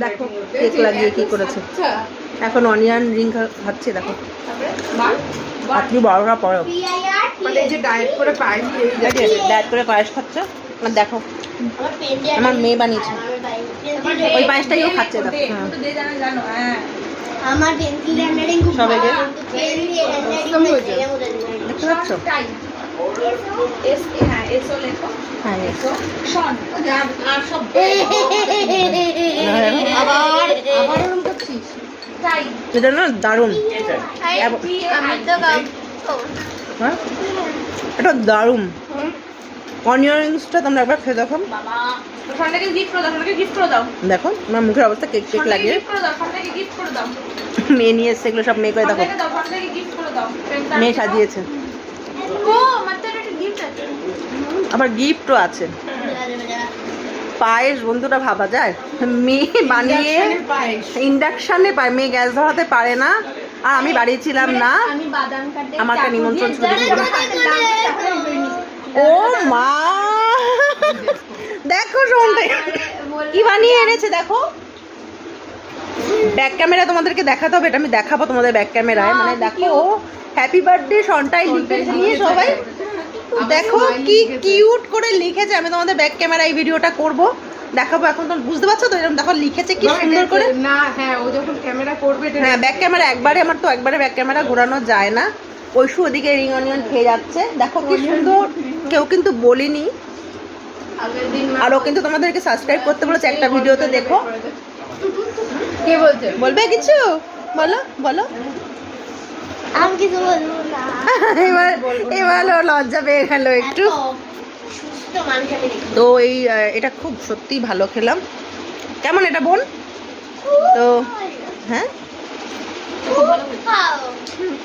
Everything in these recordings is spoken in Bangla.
দেখো কেক লাগিয়ে কি করেছে। এখন অনিয়ন রিং খাচ্ছে দেখো। আপনি বড়রা পড়ো মানে এই যে ডায়েট করে পায়েস ডায়েট করে পায়েস খাচ্ছে। আর দেখো আমার মেয়ে বানিয়েছে ওই পায়েসটাইও খাচ্ছে দেখো। আমার পেন্সিল হ্যান্ডরাইটিং খুব সবাই যে দেখতে দেখতে পাচ্ছ? হ্যাঁ এটা না দারুণ, হ্যাঁ এটা দারুণ। অনিয়ন রিংসটা তোমরা একবার খেয়ে দেখো। দেখো আমার মুখের অবস্থা কেক কেক লাগিয়ে। মেয়ে নিয়ে এসছে এগুলো সব মেয়ে করে দেখো, মেয়ে সাজিয়েছে আবার গিফটও আছে। পায়েস বন্ধুরা ভাবা যায়, মেয়ে বানিয়ে ইন্ডাকশানে পায়, মেয়ে গ্যাস ধরাতে পারে না। আর আমি বাড়িয়েছিলাম না, আমার একটা নিমন্ত্রণ ছিল। ও মা দেখো শোনতে কি বানিয়ে এনেছে দেখো। ব্যাক ক্যামেরা তোমাদেরকে দেখাতে হবে, এটা আমি দেখাবো তোমাদের ব্যাক ক্যামেরায়। মানে দেখো হ্যাপি বার্থডে সন্টাই লিখেছে নিয়ে সবাই, দেখো কি কিউট করে লিখেছে। আমি তোমাদের ব্যাক ক্যামেরা এই ভিডিওটা করব, দেখাবো। এখন তো বুঝতে পারছো তো এরকম দেখো লিখেছে কি সুন্দর করে না। হ্যাঁ ও যখন ক্যামেরা করবে, হ্যাঁ ব্যাক ক্যামেরা একবারে, আমার তো একবারে ব্যাক ক্যামেরা ঘোরানো যায় না। ঐশু ওদিকে রিং অনিয়ন খেয়ে যাচ্ছে, দেখো কি সুন্দর। কেউ কিন্তু বলিনি, আর ও কিন্তু তোমাদেরকে সাবস্ক্রাইব করতে বলেছে একটা ভিডিওতে, দেখো। কে বলছে? বলবে কিছু? বলো বলো। আমি কিছু বলবো না। এবার ও লজ্জা পেয়ে গেল একটু। সুস্থ মানুষ আমি দেখি। তো এই এটা খুব সত্যি ভালো খেলাম। কেমন এটা বোন? তো হ্যাঁ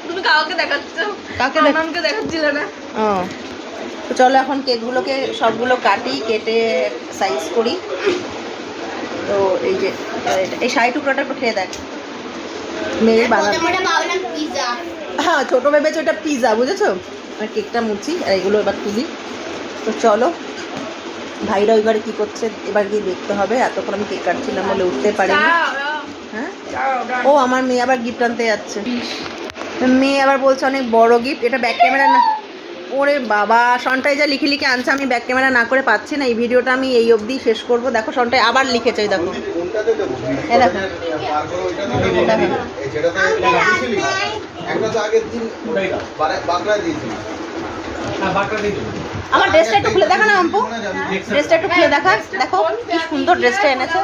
তুমি কাউকে দেখাচ্ছ? কাকে আমাকে দেখাচ্ছিলে না? ও তো চলো এখন কেকগুলোকে সবগুলো কাটি, কেটে সাইজ করি। তো এই যে এই শাড়ি টুকরোটা একটু খেয়ে দেখ, মেয়ের বানানো। হ্যাঁ ছোটো ভেবেছে ওটা পিৎজা, বুঝেছো? আর কেকটা মুছি আর এগুলো এবার তুলি। তো চলো ভাইরা ওইবারে কী করছে এবার গিয়ে দেখতে হবে। এতক্ষণ আমি কেক কাটছিলাম বলে উঠতে পারিনি। হ্যাঁ ও আমার মেয়ে আবার গিফট আনতে যাচ্ছে। মেয়ে আবার বলছে অনেক বড় গিফট, এটা ব্যাক ক্যামেরা না। ওরে বাবা সন্টাই যা লিখে লিখে আনছে, আমি ব্যাক ক্যামেরা না করে পাচ্ছি না। এই ভিডিওটা আমি এই অবধি শেষ করব। দেখো সন্টাই আবার লিখেছে, এই দেখো আমার ড্রেসটা একটু খুলে দেখা না অম্পু, ড্রেসটা একটু খুলে দেখা। দেখো কি সুন্দর ড্রেসটা এনেছে।